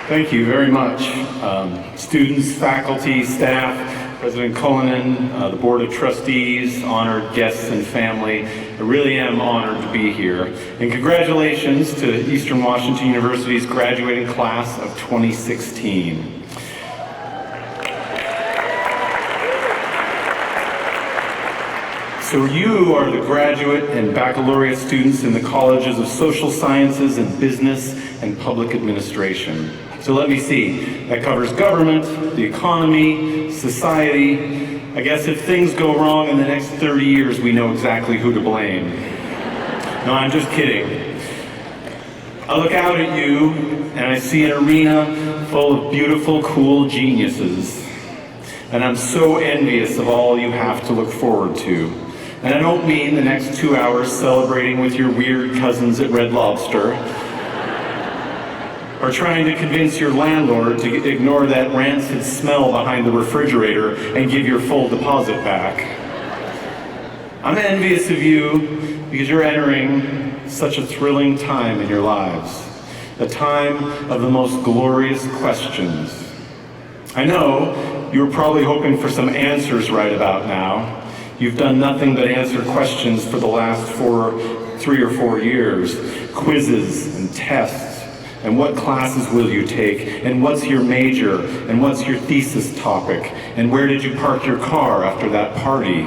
Thank you very much. Students, faculty, staff, President Cullinan, the Board of Trustees, honored guests and family, I really am honored to be here. And congratulations to Eastern Washington University's graduating class of 2016. So you are the graduate and baccalaureate students in the colleges of social sciences and business and public administration. So let me see, that covers government, the economy, society. I guess if things go wrong in the next 30 years, we know exactly who to blame. No, I'm just kidding. I look out at you and I see an arena full of beautiful, cool geniuses. And I'm so envious of all you have to look forward to. And I don't mean the next 2 hours celebrating with your weird cousins at Red Lobster, or trying to convince your landlord to ignore that rancid smell behind the refrigerator and give your full deposit back. I'm envious of you because you're entering such a thrilling time in your lives, a time of the most glorious questions. I know you're probably hoping for some answers right about now. You've done nothing but answer questions for the last 3 or 4 years, quizzes and tests, and what classes will you take, and what's your major, and what's your thesis topic, and where did you park your car after that party?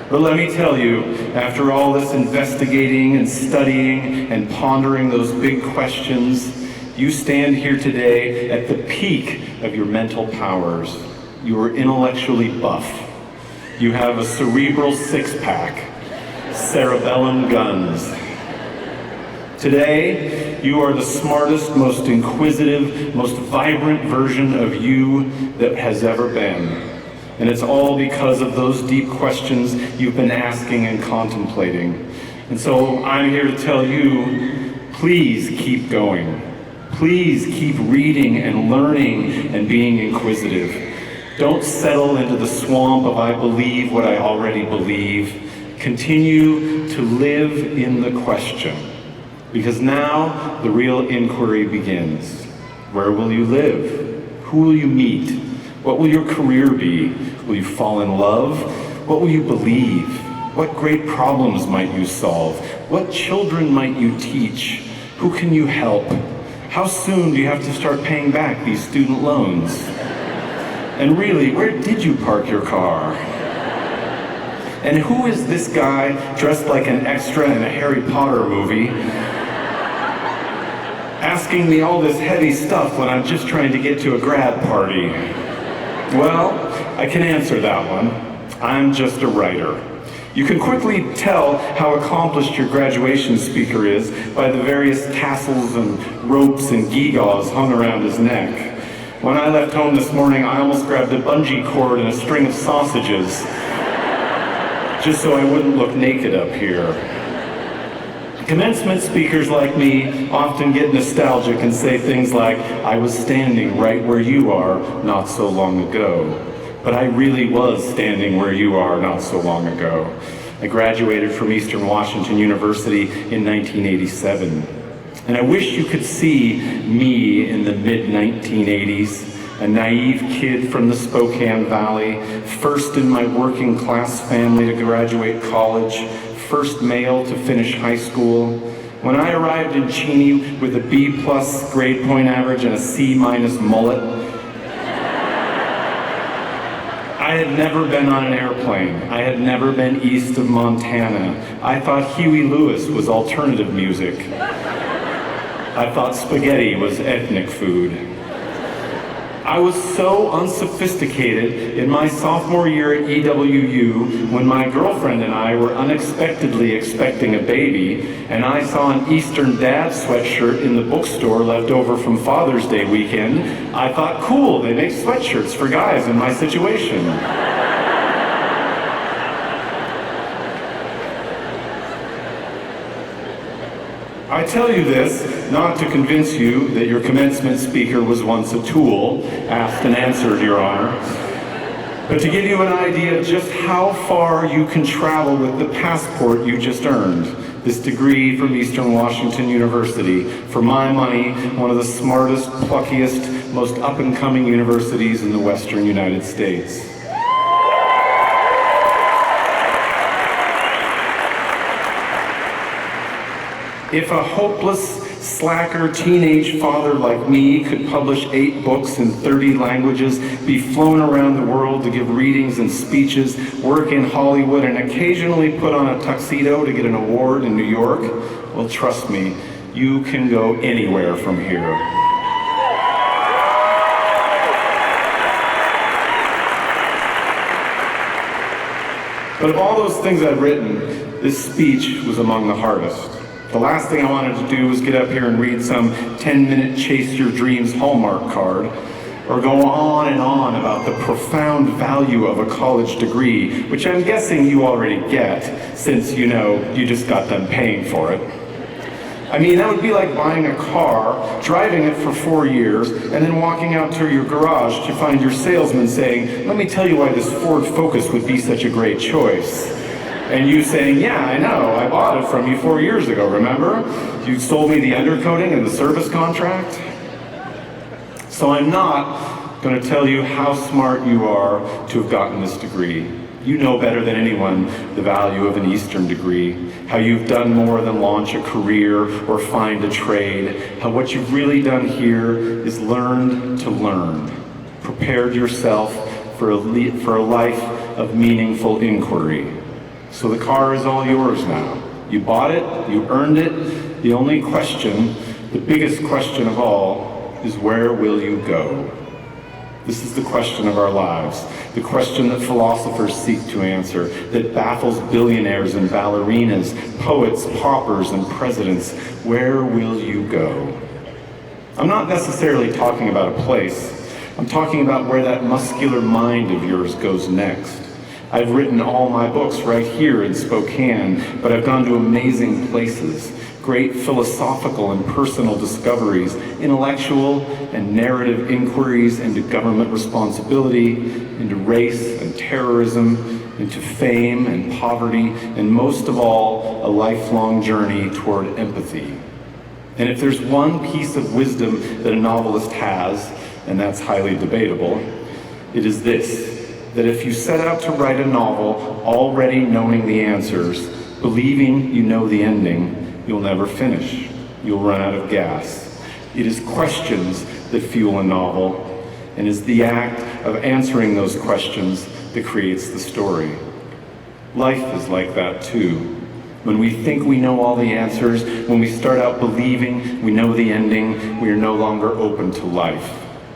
But let me tell you, after all this investigating and studying and pondering those big questions, you stand here today at the peak of your mental powers. You are intellectually buff. You have a cerebral six-pack, cerebellum guns. Today, you are the smartest, most inquisitive, most vibrant version of you that has ever been. And it's all because of those deep questions you've been asking and contemplating. And so I'm here to tell you, please keep going. Please keep reading and learning and being inquisitive. Don't settle into the swamp of I believe what I already believe. Continue to live in the question. Because now the real inquiry begins. Where will you live? Who will you meet? What will your career be? Will you fall in love? What will you believe? What great problems might you solve? What children might you teach? Who can you help? How soon do you have to start paying back these student loans? And really, where did you park your car? And who is this guy dressed like an extra in a Harry Potter movie asking me all this heavy stuff when I'm just trying to get to a grad party? Well, I can answer that one. I'm just a writer. You can quickly tell how accomplished your graduation speaker is by the various tassels and ropes and gewgaws hung around his neck. When I left home this morning, I almost grabbed a bungee cord and a string of sausages, just so I wouldn't look naked up here. Commencement speakers like me often get nostalgic and say things like, I was standing right where you are not so long ago. But I really was standing where you are not so long ago. I graduated from Eastern Washington University in 1987. And I wish you could see me in the mid-1980s, a naive kid from the Spokane Valley, first in my working class family to graduate college, first male to finish high school. When I arrived in Cheney with a B+ grade point average and a C- mullet, I had never been on an airplane. I had never been east of Montana. I thought Huey Lewis was alternative music. I thought spaghetti was ethnic food. I was so unsophisticated in my sophomore year at EWU when my girlfriend and I were unexpectedly expecting a baby, and I saw an Eastern Dad sweatshirt in the bookstore left over from Father's Day weekend. I thought, cool, they make sweatshirts for guys in my situation. I tell you this not to convince you that your commencement speaker was once a tool, asked and answered, Your Honor, but to give you an idea of just how far you can travel with the passport you just earned, This degree from Eastern Washington University, for my money, one of the smartest, pluckiest, most up-and-coming universities in the Western United States. If a hopeless, slacker teenage father like me could publish 8 books in 30 languages, be flown around the world to give readings and speeches, work in Hollywood, and occasionally put on a tuxedo to get an award in New York, well, trust me, you can go anywhere from here. But of all those things I've written, this speech was among the hardest. The last thing I wanted to do was get up here and read some 10-minute chase your dreams Hallmark card, or go on and on about the profound value of a college degree, which I'm guessing you already get, since you just got done paying for it. I mean, that would be like buying a car, driving it for 4 years, and then walking out to your garage to find your salesman saying, "Let me tell you why this Ford Focus would be such a great choice." And you saying, "Yeah, I know, I bought it from you 4 years ago, remember? You sold me the undercoating and the service contract." So I'm not going to tell you how smart you are to have gotten this degree. You know better than anyone the value of an Eastern degree, how you've done more than launch a career or find a trade, how what you've really done here is learned to learn, prepared yourself for a life of meaningful inquiry. So the car is all yours now. You bought it, you earned it. The only question, the biggest question of all, is where will you go? This is the question of our lives, the question that philosophers seek to answer, that baffles billionaires and ballerinas, poets, paupers, and presidents. Where will you go? I'm not necessarily talking about a place. I'm talking about where that muscular mind of yours goes next. I've written all my books right here in Spokane, but I've gone to amazing places, great philosophical and personal discoveries, intellectual and narrative inquiries into government responsibility, into race and terrorism, into fame and poverty, and most of all, a lifelong journey toward empathy. And if there's one piece of wisdom that a novelist has, and that's highly debatable, it is this: that if you set out to write a novel already knowing the answers, believing you know the ending, you'll never finish. You'll run out of gas. It is questions that fuel a novel, and is the act of answering those questions that creates the story. Life is like that too. When we think we know all the answers, when we start out believing we know the ending, we are no longer open to life.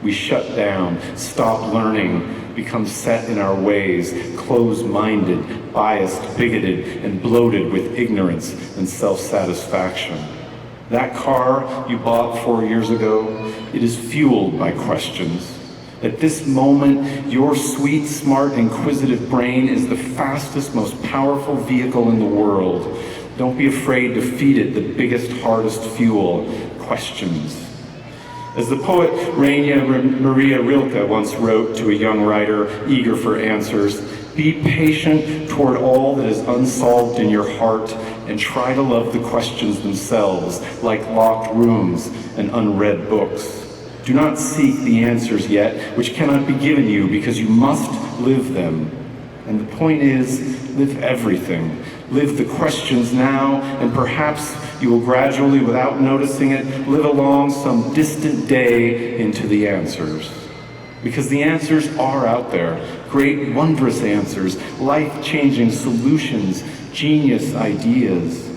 We shut down, stop learning, become set in our ways, closed-minded, biased, bigoted, and bloated with ignorance and self-satisfaction. That car you bought 4 years ago, it is fueled by questions. At this moment, your sweet, smart, inquisitive brain is the fastest, most powerful vehicle in the world. Don't be afraid to feed it the biggest, hardest fuel: questions. As the poet Rainer Maria Rilke once wrote to a young writer eager for answers, be patient toward all that is unsolved in your heart, and try to love the questions themselves, like locked rooms and unread books. Do not seek the answers yet, which cannot be given you, because you must live them. And the point is, live everything. Live the questions now, and perhaps you will gradually, without noticing it, live along some distant day into the answers. Because the answers are out there. Great, wondrous answers, life-changing solutions, genius ideas.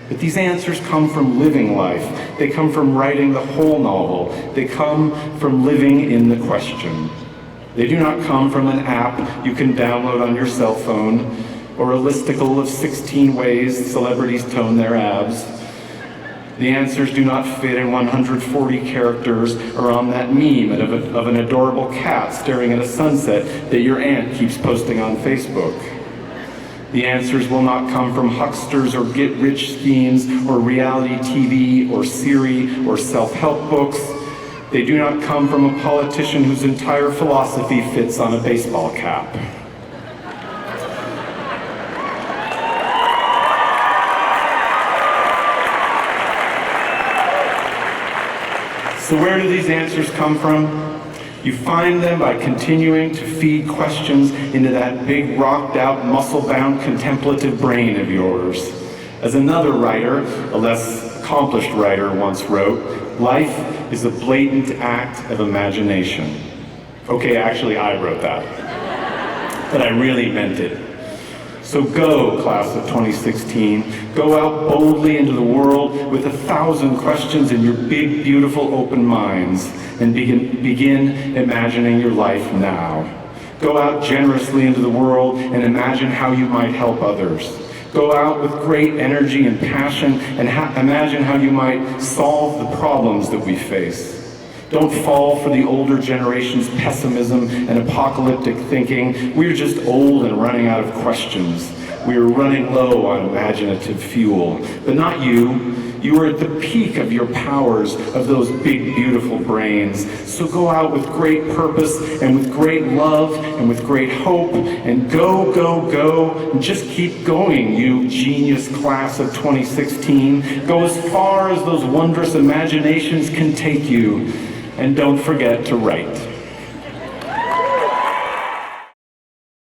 But these answers come from living life. They come from writing the whole novel. They come from living in the question. They do not come from an app you can download on your cell phone, or a listicle of 16 ways celebrities tone their abs. The answers do not fit in 140 characters or on that meme of an adorable cat staring at a sunset that your aunt keeps posting on Facebook. The answers will not come from hucksters or get-rich schemes or reality TV or Siri or self-help books. They do not come from a politician whose entire philosophy fits on a baseball cap. So where do these answers come from? You find them by continuing to feed questions into that big, rocked-out, muscle-bound, contemplative brain of yours. As another writer, a less accomplished writer, once wrote, life is a blatant act of imagination. Okay, actually, I wrote that, but I really meant it. So go, class of 2016, go out boldly into the world with 1,000 questions in your big, beautiful, open minds, and begin imagining your life now. Go out generously into the world and imagine how you might help others. Go out with great energy and passion and imagine how you might solve the problems that we face. Don't fall for the older generation's pessimism and apocalyptic thinking. We're just old and running out of questions. We're running low on imaginative fuel. But not you. You are at the peak of your powers of those big, beautiful brains. So go out with great purpose and with great love and with great hope and go, go, go. And just keep going, you genius class of 2016. Go as far as those wondrous imaginations can take you. And don't forget to write.